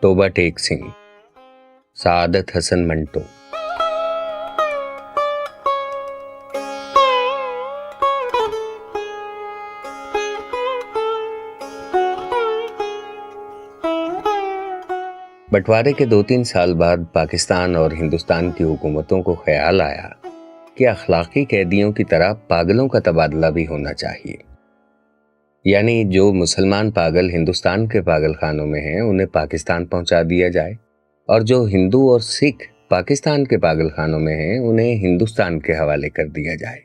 توبہ ٹیک سنگھ، سعادت حسن منٹو۔ بٹوارے کے 2-3 سال بعد پاکستان اور ہندوستان کی حکومتوں کو خیال آیا کہ اخلاقی قیدیوں کی طرح پاگلوں کا تبادلہ بھی ہونا چاہیے، یعنی جو مسلمان پاگل ہندوستان کے پاگل خانوں میں ہیں انہیں پاکستان پہنچا دیا جائے، اور جو ہندو اور سکھ پاکستان کے پاگل خانوں میں ہیں انہیں ہندوستان کے حوالے کر دیا جائے۔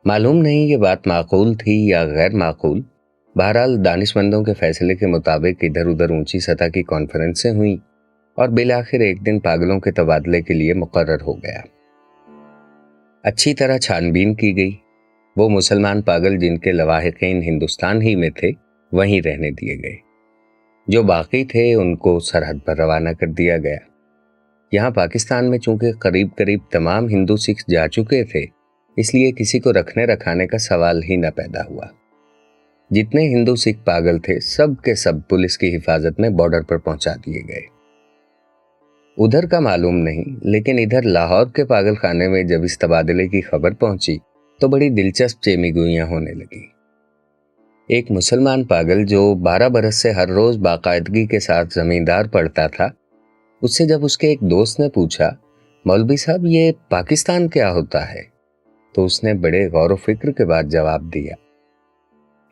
معلوم نہیں یہ بات معقول تھی یا غیر معقول، بہرحال دانش مندوں کے فیصلے کے مطابق ادھر ادھر اونچی سطح کی کانفرنسیں ہوئیں اور بالآخر ایک دن پاگلوں کے تبادلے کے لیے مقرر ہو گیا۔ اچھی طرح چھان بین کی گئی، وہ مسلمان پاگل جن کے لواحقین ہندوستان ہی میں تھے وہیں رہنے دیے گئے، جو باقی تھے ان کو سرحد پر روانہ کر دیا گیا۔ یہاں پاکستان میں چونکہ قریب تمام ہندو سکھ جا چکے تھے، اس لیے کسی کو رکھنے رکھانے کا سوال ہی نہ پیدا ہوا۔ جتنے ہندو سکھ پاگل تھے سب کے سب پولیس کی حفاظت میں بارڈر پر پہنچا دیے گئے۔ ادھر کا معلوم نہیں، لیکن ادھر لاہور کے پاگل خانے میں جب اس تبادلے کی خبر پہنچی تو بڑی دلچسپ چیمی گوئیاں ہونے لگی۔ ایک مسلمان پاگل جو 12 برس سے ہر روز باقاعدگی کے ساتھ زمیندار پڑھتا تھا، اس سے جب اس کے ایک دوست نے پوچھا، مولوی صاحب یہ پاکستان کیا ہوتا ہے؟ تو اس نے بڑے غور و فکر کے بعد جواب دیا،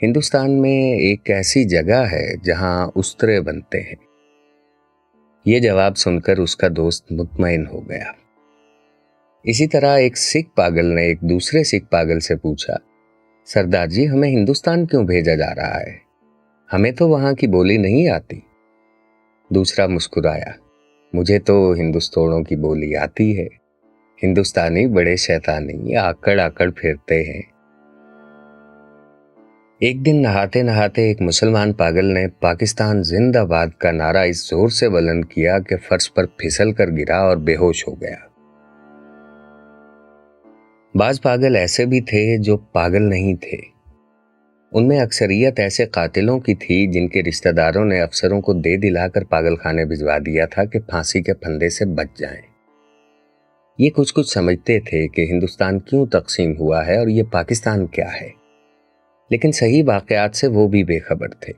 ہندوستان میں ایک ایسی جگہ ہے جہاں استرے بنتے ہیں۔ یہ جواب سن کر اس کا دوست مطمئن ہو گیا۔ اسی طرح ایک سکھ پاگل نے ایک دوسرے سکھ پاگل سے پوچھا، سردار جی ہمیں ہندوستان کیوں بھیجا جا رہا ہے؟ ہمیں تو وہاں کی بولی نہیں آتی۔ دوسرا مسکرایا، مجھے تو ہندوستانوں کی بولی آتی ہے، ہندوستانی بڑے شیطانی آکڑ آکڑ پھرتے ہیں۔ ایک دن نہاتے نہاتے ایک مسلمان پاگل نے پاکستان زندہ باد کا نعرہ اس زور سے بلند کیا کہ فرش پر پھسل کر گرا اور بے ہوش ہو گیا۔ بعض پاگل ایسے بھی تھے جو پاگل نہیں تھے، ان میں اکثریت ایسے قاتلوں کی تھی جن کے رشتہ داروں نے افسروں کو دے دلا کر پاگل خانے بھجوا دیا تھا کہ پھانسی کے پھندے سے بچ جائیں۔ یہ کچھ سمجھتے تھے کہ ہندوستان کیوں تقسیم ہوا ہے اور یہ پاکستان کیا ہے، لیکن صحیح واقعات سے وہ بھی بے خبر تھے۔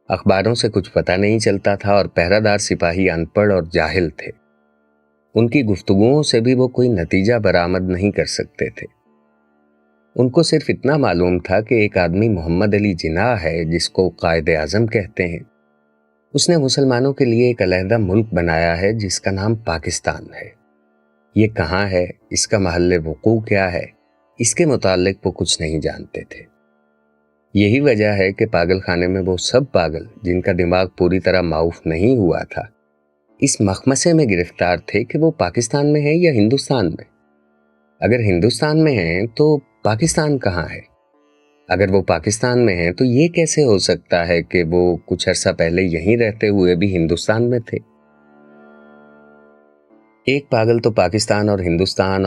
اخباروں سے کچھ پتہ نہیں چلتا تھا اور پہرہ دار سپاہی ان پڑھ اور جاہل تھے، ان کی گفتگوؤں سے بھی وہ کوئی نتیجہ برآمد نہیں کر سکتے تھے۔ ان کو صرف اتنا معلوم تھا کہ ایک آدمی محمد علی جناح ہے جس کو قائد اعظم کہتے ہیں، اس نے مسلمانوں کے لیے ایک علیحدہ ملک بنایا ہے جس کا نام پاکستان ہے۔ یہ کہاں ہے، اس کا محل وقوع کیا ہے، اس کے متعلق وہ کچھ نہیں جانتے تھے۔ یہی وجہ ہے کہ پاگل خانے میں وہ سب پاگل جن کا دماغ پوری طرح معاف نہیں ہوا تھا اس مخمسے میں گرفتار تھے کہ وہ پاکستان میں ہیں یا ہندوستان میں۔ اگر ہندوستان میں ہیں تو پاکستان کہاں ہے؟ اگر وہ پاکستان میں ہیں تو یہ کیسے ہو سکتا ہے کہ وہ کچھ عرصہ پہلے یہیں رہتے ہوئے بھی ہندوستان میں تھے؟ ایک پاگل تو پاکستان اور ہندوستان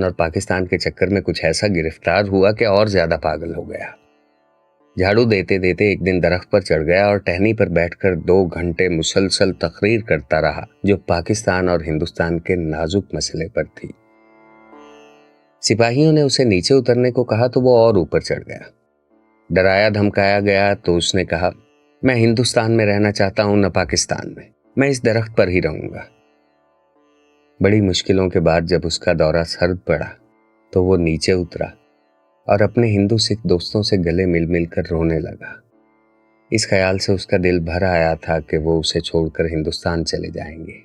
اور پاکستان کے چکر میں کچھ ایسا گرفتار ہوا کہ اور زیادہ پاگل ہو گیا۔ جھاڑو دیتے دیتے ایک دن درخت پر چڑھ گیا اور ٹہنی پر بیٹھ کر 2 گھنٹے مسلسل تقریر کرتا رہا جو پاکستان اور ہندوستان کے نازک مسئلے پر تھی۔ سپاہیوں نے اسے نیچے اترنے کو کہا تو وہ اور اوپر چڑھ گیا۔ ڈرایا دھمکایا گیا تو اس نے کہا، میں ہندوستان میں رہنا چاہتا ہوں نہ پاکستان میں اس درخت پر ہی رہوں گا۔ بڑی مشکلوں کے بعد جب اس کا دورہ سرد پڑا تو وہ نیچے اترا اور اپنے ہندو سکھ دوستوں سے گلے مل کر رونے لگا۔ اس خیال سے اس کا دل بھر آیا تھا کہ وہ اسے چھوڑ کر ہندوستان چلے جائیں گے۔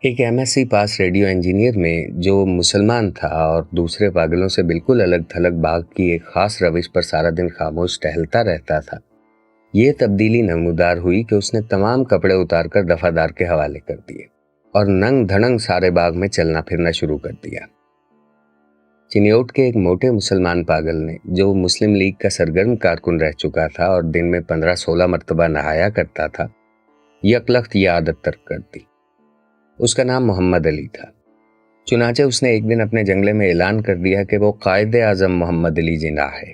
ایک MSc پاس ریڈیو انجینئر میں جو مسلمان تھا اور دوسرے پاگلوں سے بالکل الگ تھلگ باغ کی ایک خاص روش پر سارا دن خاموش ٹہلتا رہتا تھا، یہ تبدیلی نمودار ہوئی کہ اس نے تمام کپڑے اتار کر دفعہ کے حوالے کر دیے اور ننگ دھڑنگ سارے باغ میں چلنا پھرنا شروع کر دیا۔ چنیوٹ کے ایک موٹے مسلمان پاگل نے جو مسلم لیگ کا سرگرم کارکن رہ چکا تھا اور دن میں 15-16 مرتبہ نہایا کرتا تھا، یکلخت یہ عادت ترک کر دی۔ اس کا نام محمد علی تھا۔ چنانچہ اس نے ایک دن اپنے جنگلے میں اعلان کر دیا کہ وہ قائد اعظم محمد علی جناح ہے۔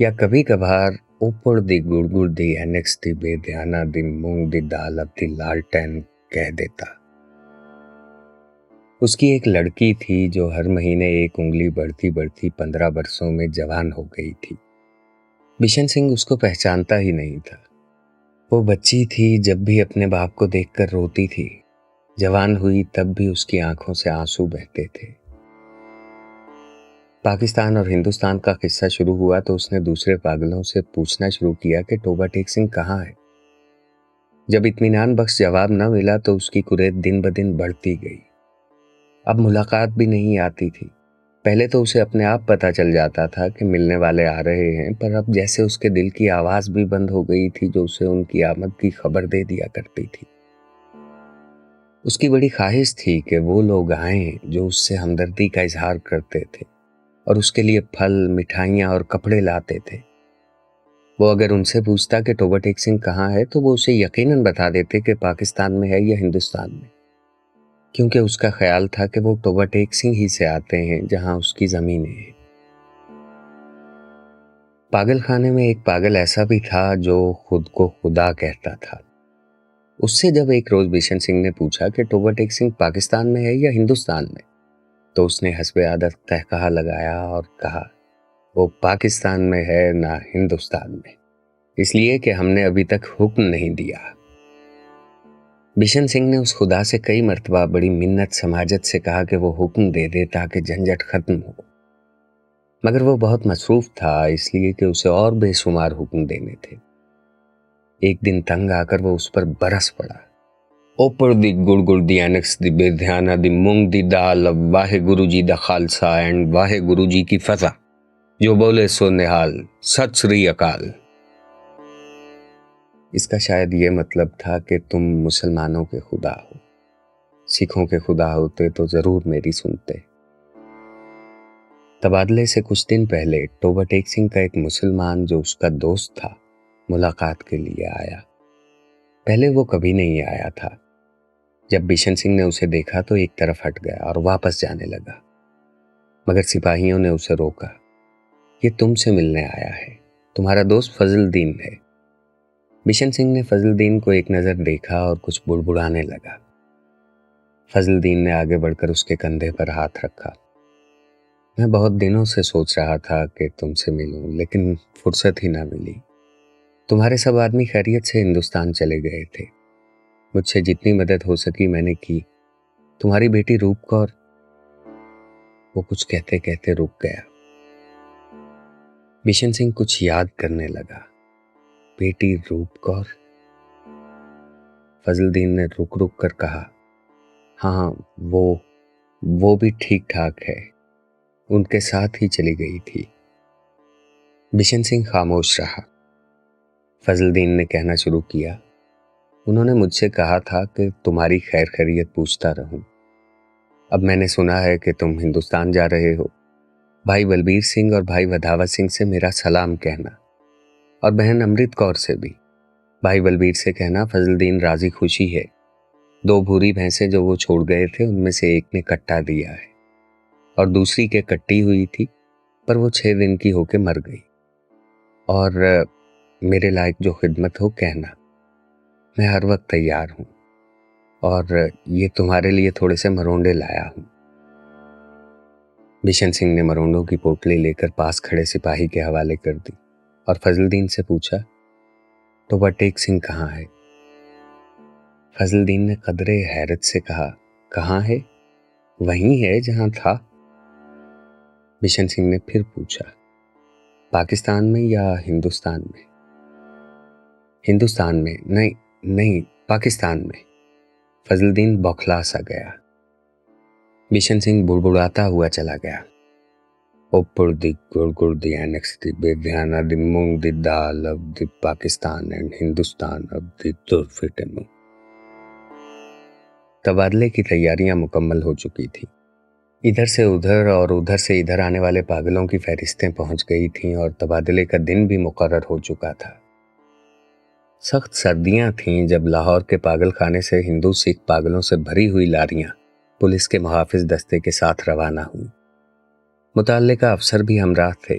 یا کبھی کبھار اوپر دی گڑ دی اینکس دی بے دھیانہ دی مونگ دی دال اب دی لالٹین کہہ دیتا۔ اس کی ایک لڑکی تھی جو ہر مہینے ایک انگلی بڑھتی بڑھتی 15 برسوں میں جوان ہو گئی تھی۔ بشن سنگھ اس کو پہچانتا ہی نہیں تھا۔ وہ بچی تھی جب بھی اپنے باپ کو دیکھ کر روتی تھی، جوان ہوئی تب بھی اس کی آنکھوں سے آنسو بہتے تھے۔ پاکستان اور ہندوستان کا قصہ شروع ہوا تو اس نے دوسرے پاگلوں سے پوچھنا شروع کیا کہ ٹوبہ ٹیک سنگھ کہاں ہے۔ جب اطمینان بخش جواب نہ ملا تو اس کی کریت دن بدن بڑھتی گئی۔ اب ملاقات بھی نہیں آتی تھی۔ پہلے تو اسے اپنے آپ پتہ چل جاتا تھا کہ ملنے والے آ رہے ہیں، پر اب جیسے اس کے دل کی آواز بھی بند ہو گئی تھی جو اسے ان کی آمد کی خبر دے دیا کرتی تھی۔ اس کی بڑی خواہش تھی کہ وہ لوگ آئیں جو اس سے ہمدردی کا اظہار کرتے تھے اور اس کے لیے پھل، مٹھائیاں اور کپڑے لاتے تھے۔ وہ اگر ان سے پوچھتا کہ ٹوبہ ٹیک سنگھ کہاں ہے تو وہ اسے یقیناً بتا دیتے کہ پاکستان میں ہے یا ہندوستان میں، کیونکہ اس کا خیال تھا کہ وہ ٹوبہ ٹیک سنگھ ہی سے آتے ہیں جہاں اس کی زمینیں ہیں۔ پاگل خانے میں ایک پاگل ایسا بھی تھا جو خود کو خدا کہتا تھا۔ اس سے جب ایک روز بشن سنگھ نے پوچھا کہ ٹوبہ ٹیک سنگھ پاکستان میں ہے یا ہندوستان میں، تو اس نے حسب عادت قہقہا لگایا اور کہا، وہ پاکستان میں ہے نہ ہندوستان میں، اس لیے کہ ہم نے ابھی تک حکم نہیں دیا۔ بشن سنگھ نے اس خدا سے کئی مرتبہ بڑی منت سماجت سے کہا کہ وہ حکم دے دے تاکہ جھنجھٹ ختم ہو، مگر وہ بہت مصروف تھا اس لیے کہ اسے اور بے شمار حکم دینے تھے۔ ایک دن تنگ آ کر وہ اس پر برس پڑا۔ اوپر دی گڑ دی اینکس دی بے دھیانہ دی مونگ دی دال اب واہے گرو جی دا خالصہ اینڈ واہے گرو جی کی فضا، جو بولے سو نہال، ست سری اکال۔ اس کا شاید یہ مطلب تھا کہ تم مسلمانوں کے خدا ہو، سکھوں کے خدا ہوتے تو ضرور میری سنتے۔ تبادلے سے کچھ دن پہلے ٹوبہ ٹیک سنگھ کا ایک مسلمان جو اس کا دوست تھا ملاقات کے لیے آیا۔ پہلے وہ کبھی نہیں آیا تھا۔ جب بشن سنگھ نے اسے دیکھا تو ایک طرف ہٹ گیا اور واپس جانے لگا، مگر سپاہیوں نے اسے روکا۔ یہ تم سے ملنے آیا ہے، تمہارا دوست فضل الدین ہے۔ بشن سنگھ نے فضل الدین کو ایک نظر دیکھا اور کچھ بڑبڑانے لگا۔ فضل الدین نے آگے بڑھ کر اس کے کندھے پر ہاتھ رکھا۔ میں بہت دنوں سے سوچ رہا تھا کہ تم سے ملوں، لیکن فرصت ہی نہ ملی۔ تمہارے سب آدمی خیریت سے ہندوستان چلے گئے تھے۔ مجھ سے جتنی مدد ہو سکی میں نے کی۔ تمہاری بیٹی روپ کور، وہ کچھ کہتے کہتے رک گیا۔ بشن سنگھ کچھ یاد کرنے لگا۔ بیٹی روپ کور؟ فضل الدین نے رک رک کر کہا، ہاں وہ بھی ٹھیک ٹھاک ہے، ان کے ساتھ ہی چلی گئی تھی۔ بشن سنگھ خاموش رہا۔ فضل الدین نے کہنا شروع کیا، انہوں نے مجھ سے کہا تھا کہ تمہاری خیر خیریت پوچھتا رہوں۔ اب میں نے سنا ہے کہ تم ہندوستان جا رہے ہو۔ بھائی بلبیر سنگھ اور بھائی ودھاوت سنگھ سے میرا سلام کہنا، اور بہن امرت کور سے بھی۔ بھائی بلبیر سے کہنا فضل الدین راضی خوشی ہے۔ 2 بھوری بھینسیں جو وہ چھوڑ گئے تھے ان میں سے ایک نے کٹا دیا ہے اور دوسری کے کٹی ہوئی تھی، پر وہ 6 دن کی ہو کے مر گئی۔ اور میرے لائق جو خدمت ہو کہنا، میں ہر وقت تیار ہوں، اور یہ تمہارے لیے تھوڑے سے مرونڈے لایا ہوں۔ بشن سنگھ نے مرونڈوں کی پوٹلی لے کر پاس کھڑے سپاہی کے حوالے کر دی اور فضل الدین سے پوچھا، ٹوبہ ٹیک سنگھ کہاں ہے؟ فضل الدین نے قدرے حیرت سے کہا، کہاں ہے؟ وہیں ہے جہاں تھا۔ بشن سنگھ نے پھر پوچھا، پاکستان میں یا ہندوستان میں؟ ہندوستان میں نہیں پاکستان میں۔ فضل الدین بوکھلا سا گیا۔ بشن سنگھ بڑبڑاتا ہوا چلا گیا، اوپر دی گڑ دی اینکس دی بے دھیانہ دی مونگ دی دال اب دی پاکستان اینڈ ہندوستان اب دی دور فٹنو۔ تبادلے کی تیاریاں مکمل ہو چکی تھی۔ ادھر سے ادھر اور ادھر سے ادھر آنے والے پاگلوں کی فہرستیں پہنچ گئی تھیں اور تبادلے کا دن بھی مقرر ہو چکا تھا۔ سخت سردیاں تھیں جب لاہور کے پاگل خانے سے ہندو سکھ پاگلوں سے بھری ہوئی لاریاں پولیس کے محافظ دستے کے ساتھ روانہ ہوئیں۔ متعلقہ افسر بھی ہمراہ تھے۔